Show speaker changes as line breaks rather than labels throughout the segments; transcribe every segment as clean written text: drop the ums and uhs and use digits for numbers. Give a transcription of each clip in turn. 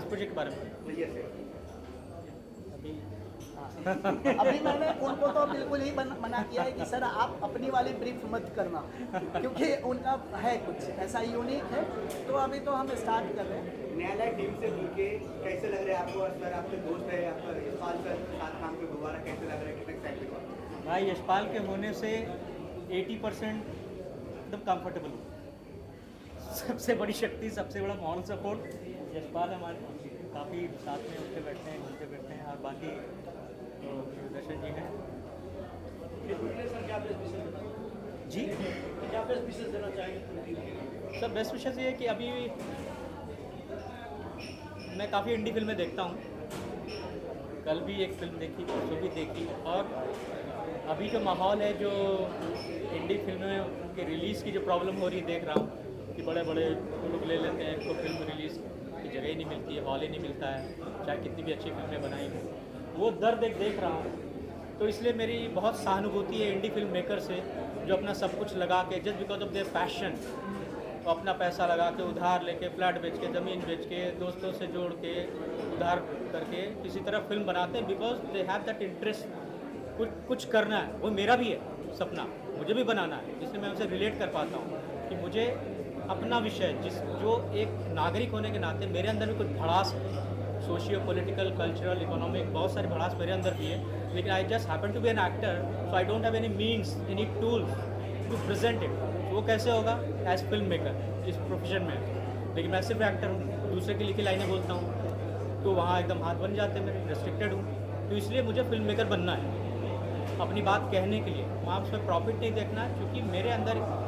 Project के बारे में
ये से
अभी
अभी मैंने उनको तो बिल्कुल ही मना किया है कि सर आप अपनी वाली ब्रीफ मत करना, क्योंकि उनका है कुछ ऐसा यूनिक है। तो अभी तो हम स्टार्ट कर रहे हैं।
न्यायालय टीम से मिलके कैसे लग रहा है आपको? सर आपके दोस्त है, आपका यशपाल सर के साथ काम पे दोबारा कैसे लग रहा है? कितना एक्साइटेड हो?
भाई यशपाल के होने से 80% एकदम कंफर्टेबल हूँ। सबसे बड़ी शक्ति, सबसे बड़ा मॉरल सपोर्ट यशपाल है हमारे, काफ़ी साथ में उठते बैठते हैं, घूमते बैठते हैं। और बाकी तो दर्शन जी हैं जी।
क्या बेस्ट विशेष देना चाहेंगे?
सर बेस्ट विशेष ये है कि अभी मैं काफ़ी इंडी फिल्में देखता हूँ। कल भी एक फिल्म देखी, परसों भी देखी। और अभी जो माहौल है, जो इंडी फिल्में की रिलीज़ की जो प्रॉब्लम हो रही है, देख रहा हूँ कि बड़े बड़े लोग ले लेते हैं, इनको फिल्म रिलीज़ की जगह ही नहीं मिलती है, हॉल ही नहीं मिलता है, चाहे कितनी भी अच्छी फिल्में बनाई हो। वो दर्द एक देख रहा हूँ। तो इसलिए मेरी बहुत सहानुभूति है इंडी फिल्म मेकर से, जो अपना सब कुछ लगा के, just because of their passion, तो अपना पैसा लगा के, उधार लेके, फ्लैट बेच के, ज़मीन बेच के, दोस्तों से जोड़ के, उधार करके किसी तरह फिल्म बनाते हैं, because they have that interest. कुछ करना है, वो मेरा भी है सपना, मुझे भी बनाना है। इसलिए मैं उनसे रिलेट कर पाता हूँ कि मुझे अपना विषय, जो एक नागरिक होने के नाते मेरे अंदर भी कुछ भड़ास है, सोशियो पॉलिटिकल, कल्चरल, इकोनॉमिक, बहुत सारे भड़ास मेरे अंदर भी है। लेकिन I just happen to be an actor, so I don't have any means, any tools to present it. वो कैसे होगा एज फिल्म मेकर इस प्रोफेशन में? लेकिन मैं सिर्फ एक्टर हूँ, दूसरे की लिखी लाइनें बोलता हूँ, तो वहाँ एकदम हाथ बन जाते हैं मेरे, रेस्ट्रिक्टेड हूँ। तो इसलिए मुझे फिल्म मेकर बनना है, अपनी बात कहने के लिए। वहाँ उसमें प्रॉफिट नहीं देखना है, क्योंकि मेरे अंदर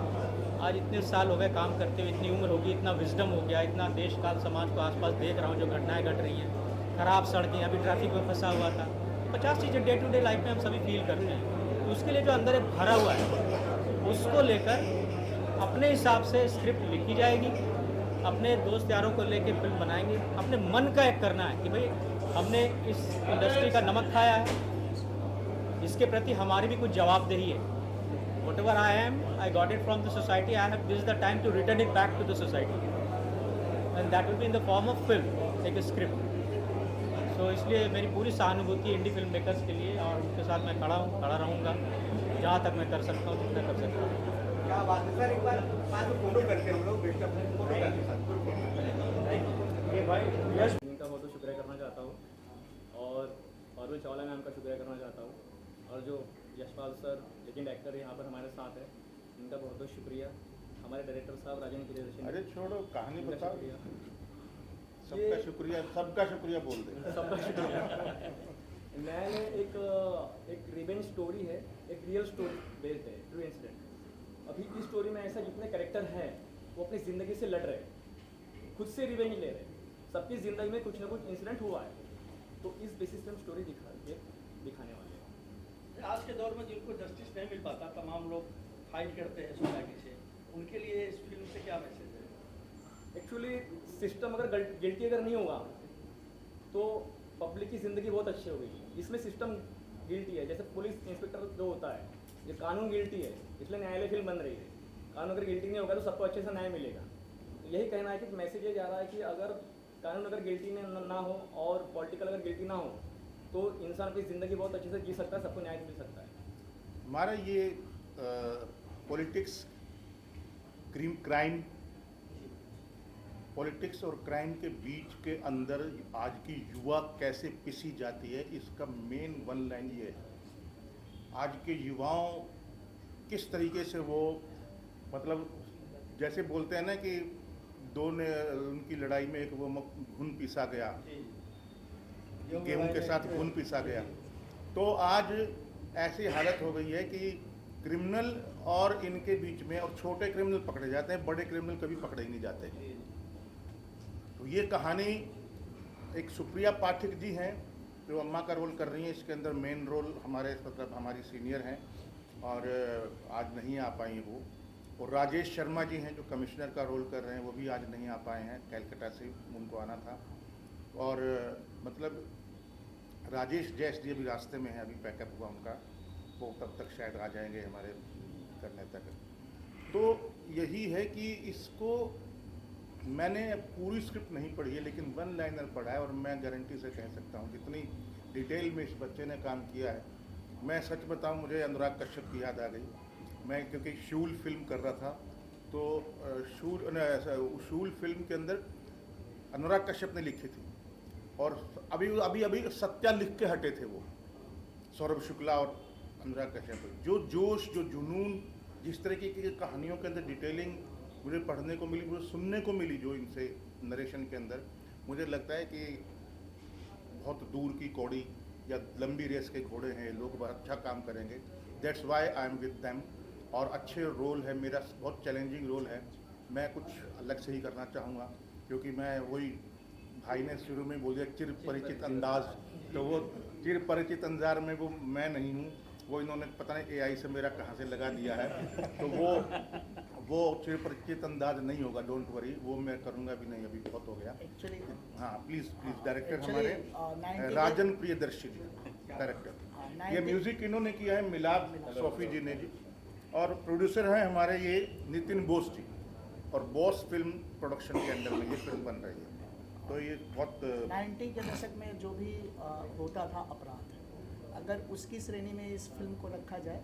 आज इतने साल हो गए काम करते हुए, इतनी उम्र होगी, इतना विजडम हो गया, इतना देश काल समाज को आसपास देख रहा हूँ, जो घटनाएं घट रही हैं, खराब सड़कें, अभी ट्रैफिक में फंसा हुआ था। 50 चीज़ें डे टू डे लाइफ में हम सभी फील करते हैं। तो उसके लिए जो अंदर एक भरा हुआ है, उसको लेकर अपने हिसाब से स्क्रिप्ट लिखी जाएगी, अपने दोस्त यारों को लेके फिल्म बनाएंगे। अपने मन का एक करना है कि भाई हमने इस इंडस्ट्री का नमक खाया है, इसके प्रति हमारी भी कुछ जवाबदेही है। Whatever I am, I got it from the society. I have, this is the time to return it back to the society, and that will be in the form of film, like a script. So इसलिए मेरी पूरी सहानुभूति indie film makers के लिए, और उनके साथ मैं खड़ा हूँ, खड़ा रहूँगा जहाँ तक मैं कर सकता हूँ, जितना कर सकता हूँ।
क्या बात है सर, एक बार साथ में फोटो करते हैं हम लोग, बेस्ट ऑफ फोटो करते हैं साथ।
ये भाई यश
इनका बहुत बहुत शुक्रिया करना चाहता हूँ, और अरविंद चावला मैम का शुक्रिया करना चाहता हूँ, और जो यशपाल सर लेजेंड एक्टर यहाँ पर हमारे साथ है, इनका बहुत बहुत शुक्रिया। हमारे डायरेक्टर साहब राजेंद्र प्रियदर्शन,
अरे छोड़ो, कहानी
इनका
बताओ।
शुक्रिया।
सबका शुक्रिया, सबका शुक्रिया बोल दे।
सबका शुक्रिया। मैंने एक रिवेंज स्टोरी है, एक रियल स्टोरी बेस्ड है, ट्रू इंसिडेंट। अभी इस स्टोरी में ऐसा जितने कैरेक्टर हैं वो अपनी ज़िंदगी से लड़ रहे हैं, खुद से रिवेंज ले रहे हैं। सबकी ज़िंदगी में कुछ ना कुछ इंसिडेंट हुआ है, तो इस बेसिस पे हम स्टोरी दिखाने वाले हैं।
आज के दौर में जिनको जस्टिस नहीं मिल पाता, तमाम लोग फाइट करते हैं सोसाइटी से, उनके लिए इस फिल्म से क्या मैसेज है?
एक्चुअली सिस्टम अगर गिल्टी अगर नहीं होगा तो पब्लिक की ज़िंदगी बहुत अच्छी हो गई। इसमें सिस्टम गिल्टी है, जैसे पुलिस इंस्पेक्टर जो होता है, ये कानून गिल्टी है, इसलिए न्यायालय फिल्म बन रही है। कानून अगर गिल्टी नहीं होगा तो सबको अच्छे से न्याय मिलेगा। तो यही कहना है कि मैसेज ये जा रहा है कि अगर कानून अगर गिल्टी ना हो और पॉलिटिकल अगर गिल्टी ना हो तो इंसान अपनी ज़िंदगी बहुत अच्छे से जी सकता है, सबको न्याय मिल सकता है।
हमारा ये पॉलिटिक्स, क्राइम, पॉलिटिक्स और क्राइम के बीच के अंदर आज की युवा कैसे पिसी जाती है, इसका मेन वन लाइन ये है। आज के युवाओं किस तरीके से वो, मतलब जैसे बोलते हैं ना कि दो ने उनकी लड़ाई में एक वो घुन पीसा गया, गेहूं के साथ खून पीसा गया। तो आज ऐसी हालत हो गई है कि क्रिमिनल और इनके बीच में, और छोटे क्रिमिनल पकड़े जाते हैं, बड़े क्रिमिनल कभी पकड़े ही नहीं जाते। तो ये कहानी एक सुप्रिया पाठक जी हैं जो अम्मा का रोल कर रही हैं। इसके अंदर मेन रोल हमारे, मतलब हमारी सीनियर हैं और आज नहीं आ पाई वो। और राजेश शर्मा जी हैं जो कमिश्नर का रोल कर रहे हैं, वो भी आज नहीं आ पाए हैं, कैलकाटा से उनको आना था। और मतलब राजेश जैस जी अभी रास्ते में है, अभी पैकअप हुआ उनका, वो तब तक शायद आ जाएंगे हमारे करने तक। तो यही है कि इसको मैंने पूरी स्क्रिप्ट नहीं पढ़ी है, लेकिन वन लाइनर पढ़ा है और मैं गारंटी से कह सकता हूँ जितनी डिटेल में इस बच्चे ने काम किया है। मैं सच बताऊँ, मुझे अनुराग कश्यप की याद आ गई। मैं क्योंकि शूल फिल्म कर रहा था, तो शूल फिल्म के अंदर अनुराग कश्यप ने लिखी थी और अभी सत्या लिख के हटे थे वो, सौरभ शुक्ला और अनुराग कश्यप। जो जोश, जो जुनून, जिस तरीके की कहानियों के अंदर डिटेलिंग मुझे पढ़ने को मिली, मुझे सुनने को मिली, जो इनसे नरेशन के अंदर, मुझे लगता है कि बहुत दूर की कौड़ी या लंबी रेस के घोड़े हैं, लोग बहुत अच्छा काम करेंगे। That's why I am with them. और अच्छे रोल है, मेरा बहुत चैलेंजिंग रोल है। मैं कुछ अलग से ही करना चाहूँगा, क्योंकि मैं वही, भाई ने शुरू में बोल दिया चिर परिचित अंदाज, तो वो चिर परिचित अंदाज में वो मैं नहीं हूँ, वो इन्होंने पता नहीं AI से मेरा कहाँ से लगा दिया है। तो वो चिर परिचित अंदाज नहीं होगा, डोंट वरी, वो मैं करूँगा भी नहीं, अभी बहुत हो गया।
एक्चुअली
हाँ प्लीज़ डायरेक्टर
Actually,
हमारे
90
राजन प्रियदर्शी जी डायरेक्टर। ये म्यूजिक इन्होंने किया है मिलाप सोफी जी ने जी, और प्रोड्यूसर हैं हमारे ये नितिन बोस जी, और बॉस फिल्म प्रोडक्शन के अंडर में ये फिल्म बन रही है। तो ये बहुत
90 के दशक में जो भी होता था अपराध, अगर उसकी श्रेणी में इस फिल्म को रखा जाए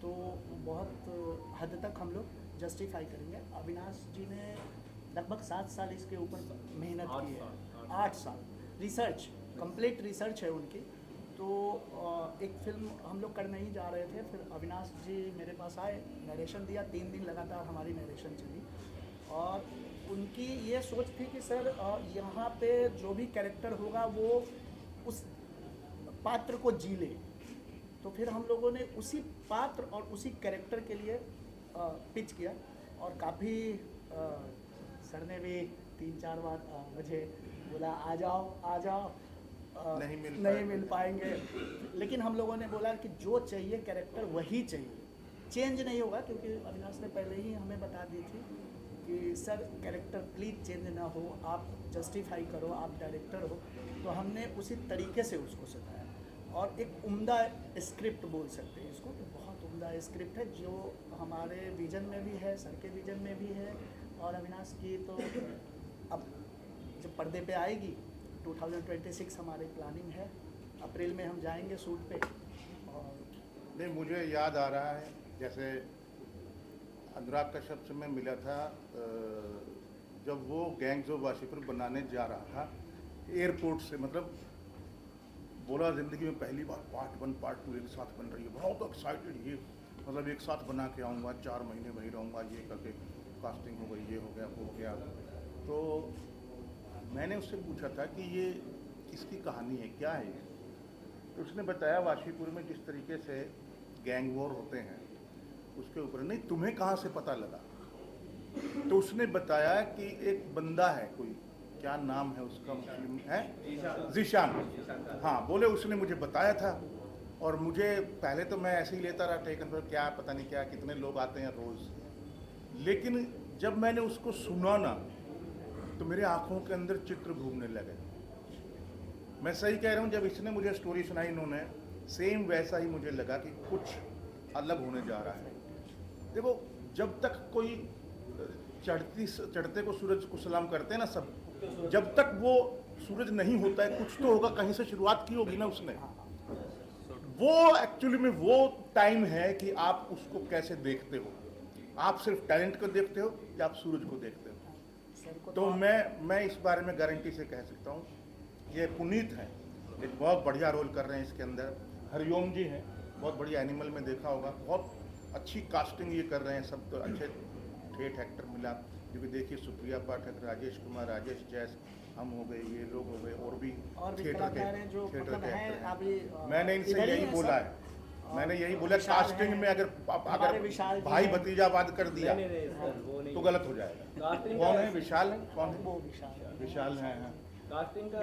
तो बहुत हद तक हम लोग जस्टिफाई करेंगे। अविनाश जी ने लगभग 7 साल इसके ऊपर मेहनत की है, 8 साल रिसर्च, कंप्लीट रिसर्च है उनकी। तो एक फिल्म हम लोग करने ही जा रहे थे, फिर अविनाश जी मेरे पास आए, नरेशन दिया, 3 दिन लगातार हमारी नरेशन चली, और उनकी ये सोच थी कि सर यहाँ पे जो भी कैरेक्टर होगा वो उस पात्र को जी ले। तो फिर हम लोगों ने उसी पात्र और उसी कैरेक्टर के लिए पिच किया, और काफ़ी सर ने भी 3-4 बार मुझे बोला आ जाओ, नहीं मिल पाएंगे, लेकिन हम लोगों ने बोला कि जो चाहिए कैरेक्टर वही चाहिए, चेंज नहीं होगा, क्योंकि अविनाश ने पहले ही हमें बता दी थी कि सर कैरेक्टर प्लीज़ चेंज ना हो, आप जस्टिफाई करो, आप डायरेक्टर हो। तो हमने उसी तरीके से उसको सजाया, और एक उम्दा स्क्रिप्ट बोल सकते हैं इसको, तो बहुत उम्दा स्क्रिप्ट है, जो हमारे विजन में भी है, सर के विजन में भी है, और अविनाश की तो अब जब पर्दे पे आएगी 2026 हमारी प्लानिंग है, अप्रैल में हम जाएंगे शूट पे। और
नहीं, मुझे याद आ रहा है जैसे अनुराग कश्यप से मैं मिला था जब वो गैंग्स ऑफ वासेपुर बनाने जा रहा था एयरपोर्ट से, मतलब बोला ज़िंदगी में पहली बार पार्ट 1 पार्ट 2 एक साथ बन रही है, बहुत एक्साइटेड, ये मतलब एक साथ बना के आऊँगा, 4 महीने वहीं रहूँगा, ये करके कास्टिंग हो गई, ये हो गया, वो हो गया। तो मैंने उससे पूछा था कि ये किसकी कहानी है, क्या है ये? तो उसने बताया वाशीपुर में जिस तरीके से गैंग वॉर होते हैं उसके ऊपर। नहीं, तुम्हें कहाँ से पता लगा? तो उसने बताया कि एक बंदा है, कोई क्या नाम है उसका, मुस्लिम है, जीशान, हाँ बोले, उसने मुझे बताया था। और मुझे पहले तो मैं ऐसे ही लेता रहा टेकन पर, क्या पता नहीं क्या कितने लोग आते हैं रोज़, लेकिन जब मैंने उसको सुना ना तो मेरे आँखों के अंदर चित्र घूमने लगे। मैं सही कह रहा हूँ, जब इसने मुझे स्टोरी सुनाई इन्होंने, सेम वैसा ही मुझे लगा कि कुछ अलग होने जा रहा है। देखो, जब तक कोई चढ़ते को सूरज को सलाम करते हैं ना सब, जब तक वो सूरज नहीं होता है कुछ तो होगा, कहीं से शुरुआत की होगी ना उसने। वो एक्चुअली में वो टाइम है कि आप उसको कैसे देखते हो, आप सिर्फ टैलेंट को देखते हो या आप सूरज को देखते हो। तो मैं इस बारे में गारंटी से कह सकता हूँ, ये पुनीत है, एक बहुत बढ़िया रोल कर रहे हैं इसके अंदर। हरिओम जी हैं, बहुत बढ़िया एनिमल में देखा होगा, बहुत अच्छी कास्टिंग ये कर रहे हैं, सब तो अच्छे ठेठ एक्टर मिला, क्योंकि देखिए सुप्रिया पाठक, राजेश कुमार, राजेश जैस, हम हो गए, ये लोग हो गए, और भी
कलाकार हैं जो मतलब हैं अभी।
मैंने इनसे यही बोला है, मैंने यही बोला, कास्टिंग में अगर भाई भतीजावाद कर दिया तो गलत हो जाएगा। कौन है? विशाल है, कौन है?
वो
विशाल है, हाँ।
कास्टिंग का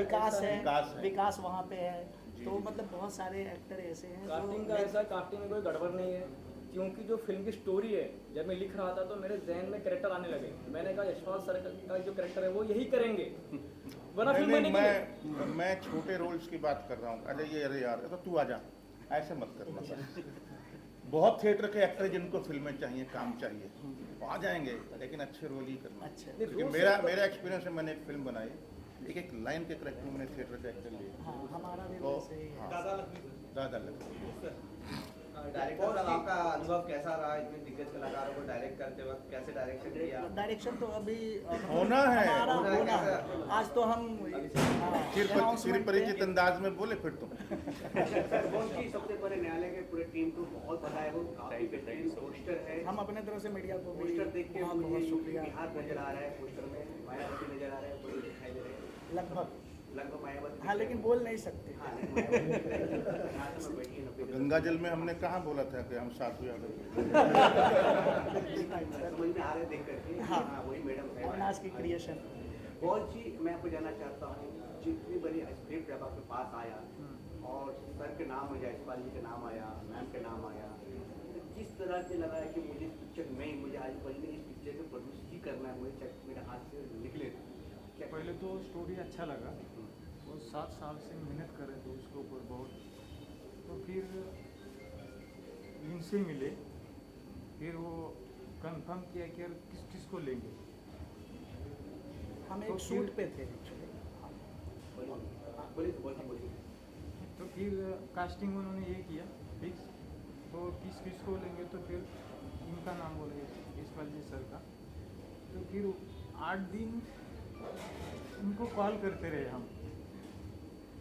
विकास वहाँ पे है, तो मतलब बहुत सारे एक्टर ऐसे हैं।
कास्टिंग का ऐसा, कास्टिंग में कोई गड़बड़ नहीं है, क्योंकि जो फिल्म की स्टोरी है, जब मैं लिख रहा था तो मेरे जहन में कैरेक्टर आने लगे, मैंने कहा यशपाल सर का जो कैरेक्टर है वो यही करेंगे, वरना फिल्म बनेगी।
मैं छोटे रोल्स की बात कर रहा हूँ। अरे यार तो तू आ जा, ऐसे मत करना। बहुत थिएटर के एक्टर जिनको फिल्में चाहिए, काम चाहिए, आ जाएंगे लेकिन अच्छे रोल ही करना।
अच्छे।
क्योंकि मेरा एक्सपीरियंस है, मैंने एक फिल्म बनाई, एक लाइन के करेक्टर मैंने थिएटर का एक्टर लिया,
हाँ हमारा भी
तो
वैसे ही है।
दादा लक्ष्मी
ज़्यादा लगता है।
डायरेक्टर साहब आपका अनुभव कैसा रहा इतने दिग्गज कलाकारों को डायरेक्ट करते वक्त, कैसे डायरेक्शन किया?
डायरेक्शन तो अभी
होना है।
हमारा
होना है,
होना है।
कैसा?
आज तो हम
सिर परिचित अंदाज में बोले फिर तुम।
सर बहुत ही सबसे पहले न्यायालय के पूरे टीम को बहुत बधाई हो, काफी बेहतरीन पोस्टर है।
हम अपने तरफ से मीडिया को भी
पोस्टर देख के
बहुत
मुझे
बहुत शुक्रिया।
बिहार नजर आ रहा है, पोस्टर में मायावती नजर आ रहा है, बड़ी दिखाई दे रहे हैं,
लगभग
लगभग मायावती।
हाँ, लेकिन बोल नहीं सकते।
हाँ, लेकिन मायावती में बैठी है
तो
90
गंगा जल में हमने कहाँ बोला था कि हम साथ हुआ
समझ में आ रहे देख करके।
हाँ।
हाँ वही मैडम है।
अविनाश की क्रिएशन।
बहुत जी मैं आपको जानना चाहता हूँ, जितनी बड़ी स्क्रिप्ट जब आपके पास आया और सर के नाम हो जाए, यशपाल जी के नाम आया, मैम के नाम आया, तो किस तरह से लगा है कि मुझे इस पिक्चर में मुझे आज पहले इस पिक्चर को प्रोड्यूस ही करना है, मुझे मेरे हाथ से निकले क्या?
पहले तो स्टोरी अच्छा लगा, वो 7 साल से मेहनत कर रहे थे उसके ऊपर बहुत, तो फिर इनसे मिले, फिर वो कंफर्म किया कि यार किस को लेंगे।
हम
तो
एक शूट पे थे एक्चुअली।
बोलिए।
तो फिर कास्टिंग उन्होंने ये किया फिक्स, तो किस को लेंगे, तो फिर इनका नाम बोले यशपाल जी सर का। तो फिर 8 दिन उनको कॉल करते रहे हम,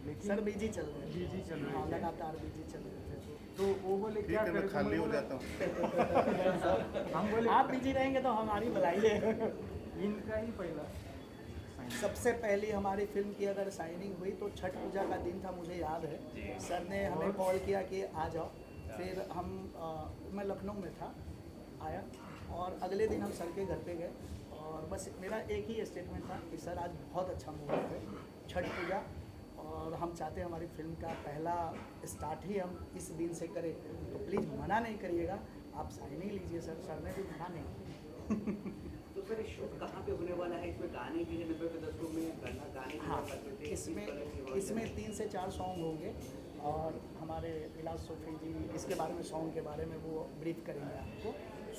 लेकिन
सर बिजी चल रहे थे।
बिजी चल
हाँ,
रहे थे,
लगातार बिजी चल रहे थे।
तो वो बोले
ठीक
क्या
है, मैं
करें,
खाली
तो
हो
मैं
जाता हूँ।
हम बोले
आप बिजी रहेंगे तो हमारी भलाई है।
इनका ही पहला sign।
सबसे पहली हमारी फिल्म की अगर साइनिंग हुई तो छठ पूजा का दिन था, मुझे याद है। सर ने हमें कॉल किया कि आ जाओ, फिर हम मैं लखनऊ में था, आया और अगले दिन हम सर के घर पे गए और बस मेरा एक ही स्टेटमेंट था कि सर आज बहुत अच्छा मुहूर्त है, छठ पूजा, और हम चाहते हैं हमारी फिल्म का पहला स्टार्ट ही हम इस दिन से करें, तो प्लीज़ मना नहीं करिएगा, आप साइनिंग लीजिए सर। सर ने भी मना नहीं किया।
तो सर ये शूट कहाँ पे होने वाला है? इसमें गाने भी है 90 के दशकों में, गाने भी
हाँ,
हुआ करते थे, किस तरह की
इसमें
वर्जन
इसमें
है?
3 से 4 सॉन्ग होंगे और हमारे इलाज सोफी जी इसके बारे में, सॉन्ग के बारे में वो ब्रीफ करेंगे आपको।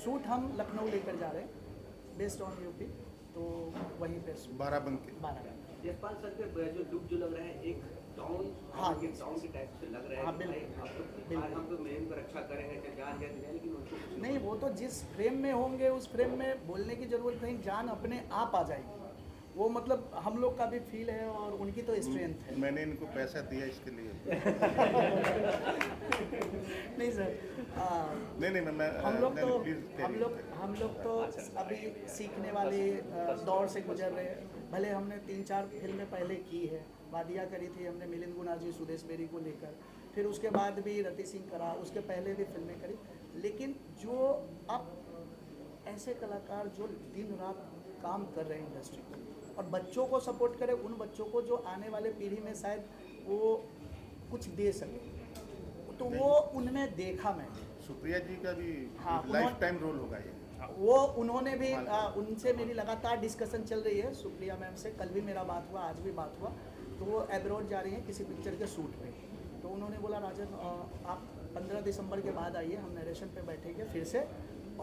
शूट हम लखनऊ लेकर जा रहे हैं, बेस्ड ऑन यूपी, तो वहीं पे
बाराबंकी।
12
यशपाल सर के जो लुक जो लग रहा है एक टाउन
हाँ,
के टाउन के टाइप से लग रहा है
हाँ,
कि भाई
बिल्कुल,
आप तो
बिल्कुल।
आज हम तो मेन को रक्षा करेंगे चाहे जान जाए, लेकिन उनको कुछ
नहीं, वो तो जिस फ्रेम में होंगे उस फ्रेम में बोलने की ज़रूरत नहीं, जान अपने आप आ जाएगी। वो मतलब हम लोग का भी फील है और उनकी तो स्ट्रेंथ है।
मैंने इनको पैसा दिया इसके लिए।
नहीं सर,
नहीं मैं
हम लोग तो
प्लीज
हम लोग तो अभी सीखने वाले दौर से गुजर रहे हैं। भले हमने 3-4 फिल्में पहले की है, वादिया करी थी हमने मिलिंद गुना जी, सुदेश बेरी को लेकर, फिर उसके बाद भी रति सिंह करा, उसके पहले भी फिल्में करी, लेकिन जो अब ऐसे कलाकार जो दिन रात काम कर रहे हैं इंडस्ट्री को और बच्चों को सपोर्ट करें, उन बच्चों को जो आने वाले पीढ़ी में शायद वो कुछ दे सके, तो वो उनमें देखा मैंने।
सुप्रिया जी का भी
हाँ,
लाइफ टाइम रोल होगा ये।
वो उन्होंने भी उनसे मेरी लगातार डिस्कशन चल रही है, सुप्रिया मैम से, कल भी मेरा बात हुआ, आज भी बात हुआ। तो वो एब्रॉड जा रही हैं किसी पिक्चर के शूट पे, तो उन्होंने बोला राजन आप 15 दिसंबर के बाद आइए, हम नरेशन पे बैठेंगे फिर से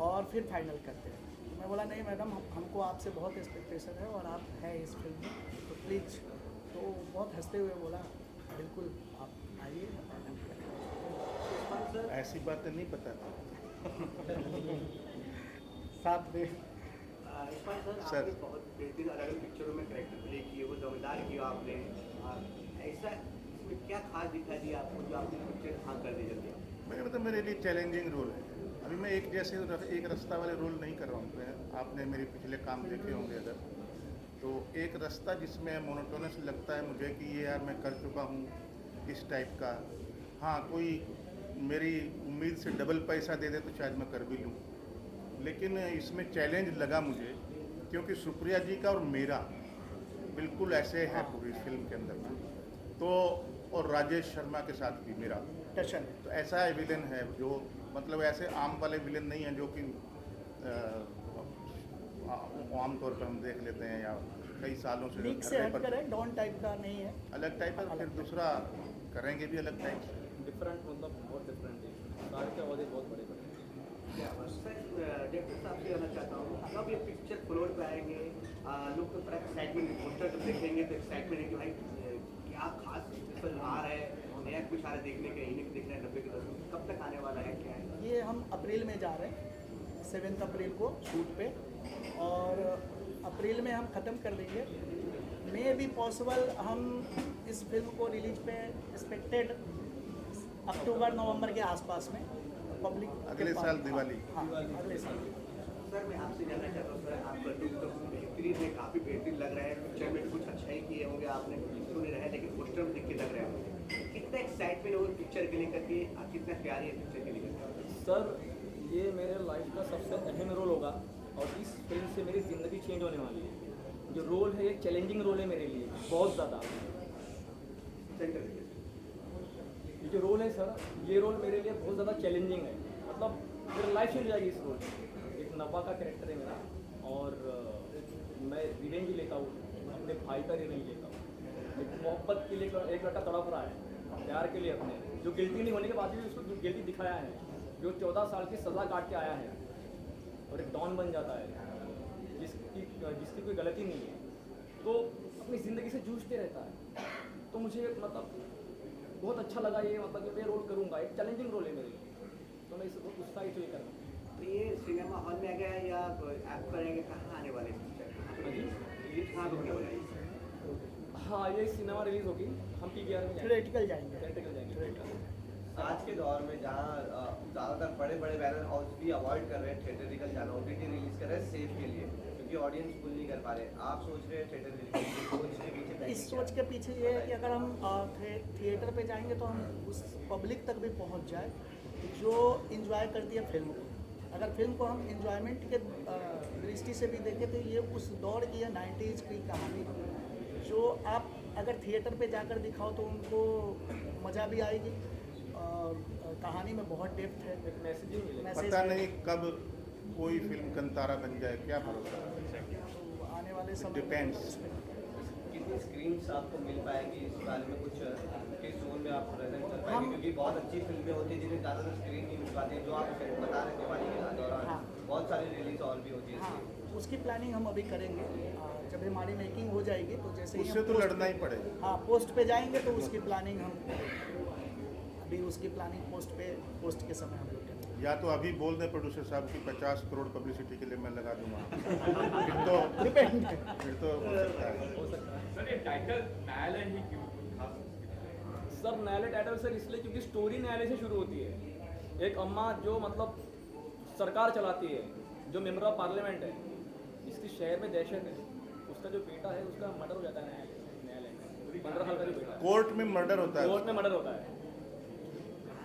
और फिर फाइनल करते हैं। तो मैं बोला नहीं मैडम, हमको आपसे बहुत एक्सपेक्टेशन है और आप हैं इस फिल्म में, तो प्लीज़। तो बहुत हंसते हुए बोला बिल्कुल आप आइए, फाइनल करेंगे।
ऐसी बातें नहीं पता था।
साथ में
यशपाल सर
सर।
आपने बहुत बेहतरीन अलग अलग पिक्चरों में कैरेक्टर प्ले किए, वो दमदार किया आपने, ऐसा इसमें क्या खास दिखा दिया आपको जो आपने पिक्चर हाँ कर दी जल्दी?
मेरे लिए चैलेंजिंग रोल है। अभी मैं एक जैसे एक रास्ता वाले रोल नहीं कर रहा हूँ। आपने मेरे पिछले काम देखे होंगे अगर, तो एक रास्ता जिसमें मोनोटोनस लगता है मुझे कि ये यार मैं कर चुका हूँ, इस टाइप का। हाँ, कोई मेरी उम्मीद से डबल पैसा दे दे तो शायद मैं कर भी लूँ, लेकिन इसमें चैलेंज लगा मुझे क्योंकि सुप्रिया जी का और मेरा बिल्कुल ऐसे है पूरी फिल्म के अंदर में, तो और राजेश शर्मा के साथ भी मेरा
टशन
तो ऐसा विलन है जो मतलब ऐसे आम वाले विलन नहीं हैं जो कि आमतौर पर हम देख लेते हैं या कई सालों से
लीक से हट कर है, डॉन टाइप का नहीं है,
अलग टाइप का, फिर दूसरा करेंगे भी अलग टाइप से।
डिफरेंट मतलब बहुत डिफरेंट है, सारे के आवाज़ें बहुत बड़े बड़े हैं।
क्या बात। सर डायरेक्टर साहब से जानना चाहता हूँ कब ये पिक्चर फ्लोर पे आएंगे, लोग तो बड़ा एक्साइटमेंट, पोस्टर जब देखेंगे तो एक्साइटमेंट है कि भाई क्या खास स्पेशल आ रहा है, नया कुछ आ रहा है देखने के, यूनिक देखना है 90 के दशक, कब तक आने वाला है, क्या है?
ये हम अप्रैल में जा रहे हैं, 7 अप्रैल को शूट पे, और अप्रैल में हम ख़त्म कर देंगे। मे बी पॉसिबल हम इस फिल्म को रिलीज पे एक्सपेक्टेड अक्टूबर नवंबर के आसपास में पब्लिक
अगले साल दिवाली।
हाँ, अगले साल।
सर मैं आपसे जानना चाहता हूँ सर, आपका तो बेहतरीन है, काफ़ी बेहतरीन लग रहा है, पिक्चर में कुछ अच्छा ही किए होंगे आपने, तो नहीं रहा है लेकिन पोस्टर में देख के लग रहा है, कितना एक्साइटमेंट हो पिक्चर के लेकर के, कितना प्यारी है पिक्चर के लेकर?
सर ये मेरे लाइफ का सबसे अहम रोल होगा और इस फिल्म से मेरी ज़िंदगी चेंज होने वाली है। जो रोल है ये चैलेंजिंग रोल है मेरे लिए, बहुत ज़्यादा।
सेंटर
ये जो रोल है सर, ये रोल मेरे लिए बहुत ज़्यादा चैलेंजिंग है, मतलब मेरी लाइफ चेंज हो जाएगी इस रोल में। एक नवा का कैरेक्टर है मेरा, और मैं रिवेंज लेता हूँ, अपने भाई का रिवेंज लेता हूँ। एक मोहब्बत के लिए एक लड़का तड़प रहा है, प्यार के लिए अपने, जो गिल्टी नहीं होने के बाद भी उसको गिल्टी दिखाया है, जो 14 साल की सज़ा काट के आया है और एक डॉन बन जाता है, जिसकी कोई गलती नहीं है, तो अपनी ज़िंदगी से जूझते रहता है। तो मुझे मतलब बहुत अच्छा लगा ये, मतलब कि मैं रोल करूँगा, एक चैलेंजिंग रोल है मेरे लिए, तो मैं इसे बहुत उत्साहित फील कर रहा हूँ।
तो ये सिनेमा हॉल में आ गया या ऐप करेंगे, कहाँ आने वाले पिक्चर, रिलीज कहाँ पे होने वाला है?
हाँ, ये सिनेमा रिलीज़ होगी, हम PVR में
थिएट्रिकल जाएंगे।
जाएंगे।
आज के दौर में जहाँ ज़्यादातर बड़े बड़े बैनर हाउस भी अवॉइड कर रहे हैं थिएटरिकल जाना, OTT रिलीज कर रहे हैं सेफ के लिए, क्योंकि ऑडियंस पुल नहीं कर पा रहे। आप सोच रहे हैं थिएटर रिलीज की सोच के पीछे?
इस सोच के पीछे ये है कि अगर हम थिएटर पे जाएंगे तो हम उस पब्लिक तक भी पहुंच जाए जो इंजॉय करती है फिल्म को। अगर फिल्म को हम इंजॉयमेंट के दृष्टि से भी देखें तो ये उस दौर की है 90s की कहानी, जो आप अगर थिएटर पे जाकर दिखाओ तो उनको मज़ा भी आएगी, और कहानी में बहुत डेप्थ है,
एक मैसेजिंग मिलेगा।
पता नहीं कब कोई फिल्म कंतारा बन जाए, क्या भरोसा?
तो आने वाले समय
डिपेंड्स।
कितनी स्क्रीन्स आपको मिल पाएगी, इस बारे में कुछ किस जोन में आप प्रेजेंट कर पाएंगे? क्योंकि बहुत अच्छी फिल्में होती हैं जिन्हें ज़्यादातर स्क्रीन नहीं मिल पाती, जो आप बता रहे थे दिवाली के दौरान।
हाँ।
बहुत सारी रिलीज और भी होती है
हाँ,
इसकी।
उसकी प्लानिंग हम अभी करेंगे। जब हमारी मेकिंग हो जाएगी तो जैसे ही
उससे
हम
तो
पोस्ट-
लड़ना ही पड़ेगा।
हाँ, पोस्ट पे जाएंगे तो उसकी प्लानिंग हम अभी उसकी प्लानिंग पोस्ट के समय हम लोग करेंगे।
या तो अभी बोल दें प्रोड्यूसर साहब की 50 करोड़ पब्लिसिटी के लिए मैं लगा दूंगा, फिर तो हो सकता है।
सर ये टाइटल न्यायालय ही क्यों खास?
सर न्यायालय टाइटल सर इसलिए क्योंकि स्टोरी न्यायालय से शुरू होती है। एक अम्मा जो मतलब सरकार चलाती है, जो मेंबर ऑफ पार्लियामेंट है, जिसकी शहर में दहशत है, उसका जो बेटा है उसका मर्डर हो जाता है न्यायालय में। 15 साल का जो बेटा है,
कोर्ट में मर्डर होता है,
कोर्ट में मर्डर होता है,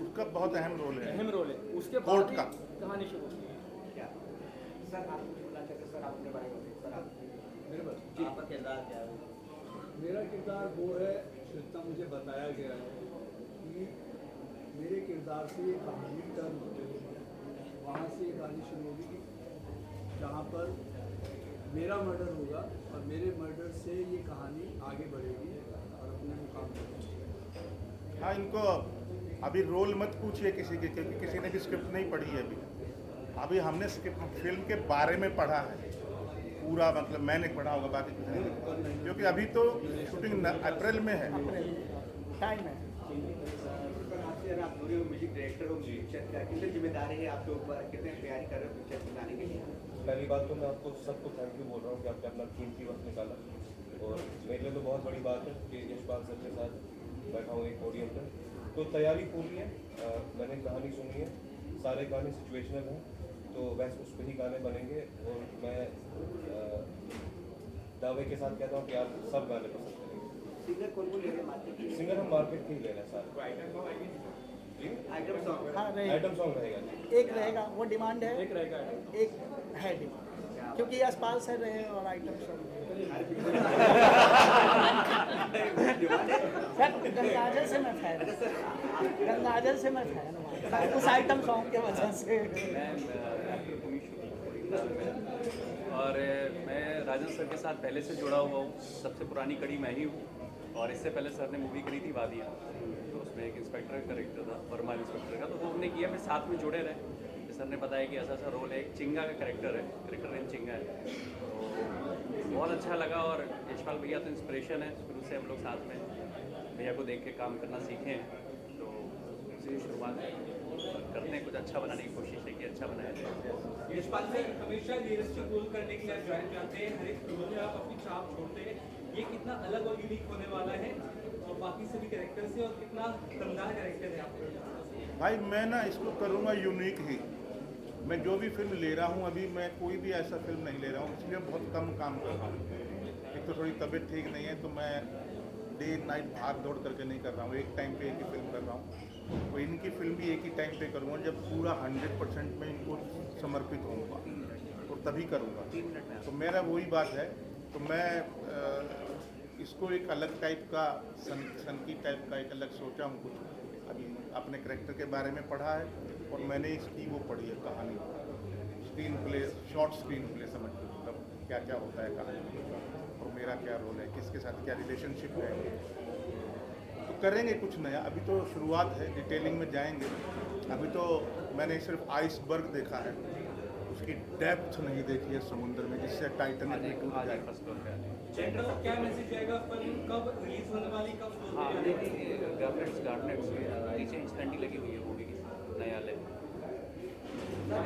उसका बहुत अहम रोल है।
अहम रोल है। उसके
कोर्ट
बाद
का।
ही कहानी शुरू होती है।
क्या सर आप कुछ बोलना चाहते हैं? सर आप अपने बारे में बताइए। सर आप
मेरे पास
आपका किरदार क्या है?
मेरा किरदार वो है जितना मुझे बताया गया है कि मेरे किरदार से ये कहानी टर्न होती है, वहाँ से ये कहानी शुरू होगी जहाँ पर मेरा मर्डर होगा और मेरे मर्डर से ये कहानी आगे बढ़ेगी और अपने मुकाम पर पहुंचेगी।
हाँ, इनको अभी रोल मत पूछिए किसी के, क्योंकि किसी ने भी स्क्रिप्ट नहीं पढ़ी है अभी हमने स्क्रिप्ट फिल्म के बारे में पढ़ा है पूरा, मतलब मैंने पढ़ा होगा, बाकी कुछ नहीं, क्योंकि अभी तो शूटिंग अप्रैल में है।
टाइम है।
सर आप पूरे म्यूजिक डायरेक्टर हो, पिक्चर का कितनी जिम्मेदारी है आपके ऊपर, कितने तैयारी कर रहे हो पिक्चर बनाने के लिए?
पहली बात तो मैं आपको सबको थैंक यू बोल रहा हूँ कि आपने अपना कीमती वक्त निकाला, और मेरे लिए तो बहुत बड़ी बात है कि यशपाल सर के साथ बैठा हूँ एक पोडियम पर। तो तैयारी पूरी है, मैंने कहानी सुनी है, सारे गाने सिचुएशनल हैं, तो वैसे उस पर ही गाने बनेंगे, और मैं दावे के साथ कहता हूँ कि आप सब गाने पसंद करेंगे।
सिंगर कौन कौन ले रहे हैं मार्केट में?
सिंगर हम मार्केट के ही ले रहे हैं सारे।
आइटम सॉन्ग
हाँ, रहेगा।
आइटम सॉन्ग रहेगा जी।
एक रहेगा, वो डिमांड है,
एक रहेगा
एक है डिमांड, क्योंकि यशपाल सर रहे और आइटम सॉन्ग सर गंगाजल से मैं फैन, गंगाजल से मैं फैन हूँ उस आइटम सॉन्ग के वजह से।
और मैं राजन सर के साथ पहले से जुड़ा हुआ हूँ, सबसे पुरानी कड़ी मैं ही हूँ, और इससे पहले सर ने मूवी करी थी वादियाँ, तो उसमें एक इंस्पेक्टर का करेक्टर था, वर्मा इंस्पेक्टर का, तो वो हमने किया, फिर साथ में जुड़े रहे। इस सर ने बताया कि ऐसा ऐसा रोल है, एक चिंगा का कैरेक्टर है, कैरेक्टर नेम चिंगा है, तो बहुत अच्छा लगा। और यशपाल भैया तो इंस्पिरेशन है, शुरू से हम लोग साथ में भैया को देख के काम करना सीखे हैं, तो उसी शुरुआत करते हैं, कुछ अच्छा बनाने की कोशिश है कि अच्छा बनाया।
यशपाल सर हमेशा रियलिस्टिक रोल करने के लिए आप ज्वाइन जाते हैं, हर एक फिल्म में आप अपनी छाप छोड़ते हैं, ये कितना अलग और यूनिक होने वाला है और बाकी सभी कैरेक्टर से, और कितना दमदार कैरेक्टर है आपका?
भाई मैं ना इसको करूँगा यूनिक ही। मैं जो भी फिल्म ले रहा हूँ अभी, मैं कोई भी ऐसा फिल्म नहीं ले रहा हूँ, इसलिए बहुत कम काम कर रहा हूँ। एक तो थोड़ी तबीयत ठीक नहीं है, तो मैं डे नाइट भाग दौड़ करके नहीं कर रहा हूँ, एक टाइम पे एक ही फिल्म कर रहा हूँ। तो इनकी फिल्म भी एक ही टाइम पे करूँगा जब पूरा 100% मैं इनको समर्पित होऊंगा, और तभी करूँगा। तो मेरा वही बात है, तो मैं इसको एक अलग टाइप का सनकी टाइप का एक अलग सोचा हूँ कुछ। अभी अपने करैक्टर के बारे में पढ़ा है, और मैंने इसकी वो पढ़ी है कहानी, screen play, short screen play, समझ लो मतलब क्या क्या होता है कहानी में, और मेरा क्या रोल है, किसके साथ क्या रिलेशनशिप है। तो करेंगे कुछ नया, अभी तो शुरुआत है, डिटेलिंग में जाएंगे। अभी तो मैंने सिर्फ आइसबर्ग देखा है, उसकी डेप्थ नहीं देखी है समुद्र में, जिससे टाइटैनिक में टूट जाए।
जनता को क्या मैसेज जाएगा, फिल्म कब रिलीज होने वाली, कब show
हाँ,
होने वाली?
गार्डनेट्स नीचे इंस्टेंटली लगी हुई है मूवी की, नया ले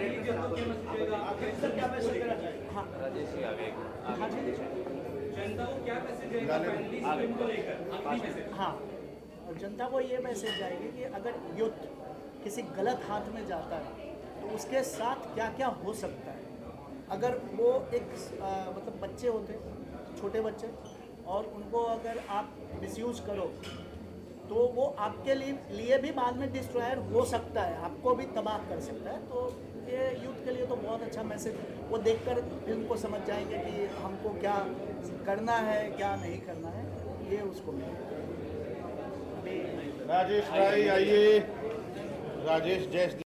रिलीजियन को क्या मैसेज जाएगा,
क्या मैसेज देना चाहिए? हाँ
राजेश जी आ गए आगे।
जनता को क्या मैसेज जाएगा फाइनली इस फिल्म को लेकर, आखिरी मैसेज?
हाँ, और जनता को ये मैसेज जाएगी कि अगर यूथ किसी गलत हाथ में जाता है तो उसके साथ क्या क्या हो सकता है। अगर वो एक मतलब बच्चे होते, छोटे बच्चे, और उनको अगर आप मिसयूज़ करो तो वो आपके लिए भी बाद में डिस्ट्रॉयर हो सकता है, आपको भी तबाह कर सकता है। तो ये यूथ के लिए तो बहुत अच्छा मैसेज, वो देखकर फिल्म को समझ जाएंगे कि हमको क्या करना है, क्या नहीं करना है, ये उसको मिलेगा।
राजेश भाई आइए, राजेश जैस